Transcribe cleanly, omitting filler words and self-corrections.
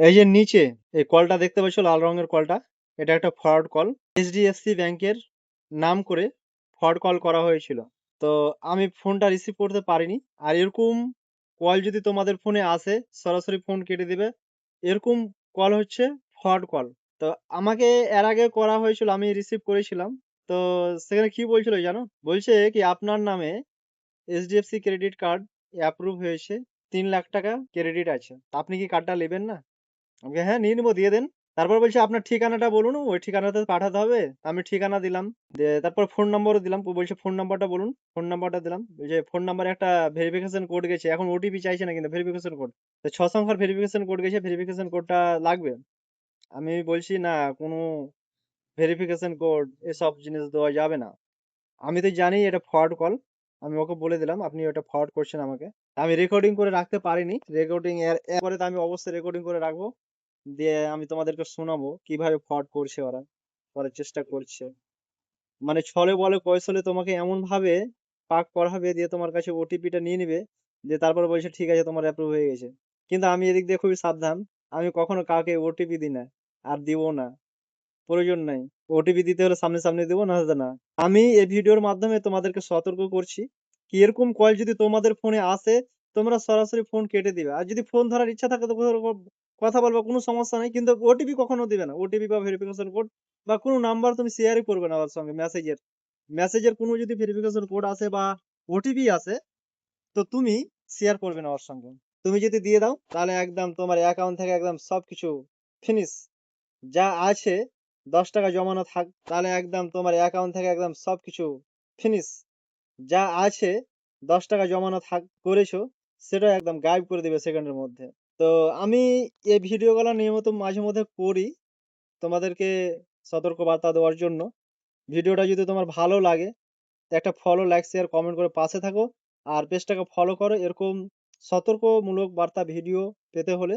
এই যে নিচে এই কলটা দেখতে পাচ্ছ, লাল রঙের কলটা, এটা একটা ফরওয়ার্ড কল। এইচডিএফসি ব্যাংকের নাম করে ফরওয়ার্ড কল করা হয়েছিল। তো আমি ফোনটা রিসিভ করতে পারিনি। আর এরকম কল যদি তোমাদের ফোনে আসে, সরাসরি ফোন কেটে দিবে, এরকম কল হচ্ছে ফরওয়ার্ড কল। তো আমাকে এর আগে করা হয়েছিল, আমি রিসিভ করেছিলাম। তো সেখানে কি বলছিল জানো, বলছে কি আপনার নামে এইচডিএফসি ক্রেডিট কার্ড অ্যাপ্রুভ হয়েছে, 3 লাখ টাকা ক্রেডিট আছে, তা আপনি কি কার্ডটা নেবেন না? আমাকে হ্যাঁ নিয়ে নিবো, দিয়ে দেন। তারপর বলছে আপনার ঠিকানাটা বলুন, ওই ঠিকানাতে পাঠাতে হবে। আমি ঠিকানা দিলাম, দিয়ে তারপর ফোন নম্বরও দিলাম। ও বলছে ফোন নাম্বারটা বলুন, ফোন নাম্বারটা দিলাম। যে ফোন নাম্বারে একটা ভেরিফিকেশন কোড গেছে, এখন ওটিপি চাইছে না, কিন্তু ভেরিফিকেশন কোড। তো 6 সংখ্যার ভেরিফিকেশন কোড গেছে, ভেরিফিকেশন কোডটা লাগবে। আমি বলছি না, কোনো ভেরিফিকেশন কোড এসব জিনিস দেওয়া যাবে না। আমি তো জানি এটা ফরওয়ার্ড কল। আমি ওকে বলে দিলাম আপনি ওটা ফরওয়ার্ড করছেন আমাকে। আমি রেকর্ডিং করে রাখতে পারিনি, রেকর্ডিং এর এরপরে তো আমি অবশ্যই রেকর্ডিং করে রাখবো, দিয়ে আমি তোমাদেরকে শোনাবো কিভাবে ফ্রড করছে ওরা, করার চেষ্টা করছে। মানে ছলে বলে কৌশলে তোমাকে এমন ভাবে পাক পড়াবে, দিয়ে তোমার কাছে ওটিপিটা নিয়ে নিবে, দিয়ে তারপর বলছে ঠিক আছে তোমার অ্যাপ্রুভ হয়ে গেছে। কিন্তু আমি এদিক দিয়ে খুবই সাবধান, আমি কখনো কাউকে ওটিপি দিই না, আর দিব না, প্রয়োজন নাই। ওটিপি দিতে হলে সামনে সামনে দেবো, না হলে না। আমি এই ভিডিওর মাধ্যমে তোমাদেরকে সতর্ক করছি, কি এরকম কল যদি তোমাদের ফোনে আসে, তোমরা সরাসরি ফোন কেটে দিবে। আর যদি ফোন ধরার ইচ্ছা থাকে তো কথা বলবো, কোনো সমস্যা নেই, কিন্তু ওটিপি কখনো দিবে না। ওটিপি বা ভেরিফিকেশন কোড বা কোনো নাম্বার তুমি শেয়ারই করবে না ওর সঙ্গে। মেসেজের মেসেজের কোনো যদি ভেরিফিকেশন কোড আসে বা ওটিপি আসে, তো তুমি শেয়ার করবে না ওর সঙ্গে। তুমি যদি দিয়ে দাও তাহলে একদম তোমার অ্যাকাউন্ট থেকে একদম সবকিছু ফিনিশ। যা আছে 10 টাকা জমানো থাক, তাহলে একদম তোমার অ্যাকাউন্ট থেকে একদম সবকিছু ফিনিশ। যা আছে 10 টাকা জমানো থাক করেছো, সেটা একদম গায়েব করে দিবে সেকেন্ডের মধ্যে। তো আমি এই ভিডিওগুলো নিয়মিত মাঝে মধ্যে করি তোমাদেরকে সতর্ক বার্তা দেওয়ার জন্য। ভিডিওটা যদি তোমার ভালো লাগে, তো একটা ফলো, লাইক, শেয়ার, কমেন্ট করে পাশে থাকো। আর পেজটাকে ফলো করো, এরকম সতর্কমূলক বার্তা ভিডিও পেতে হলে।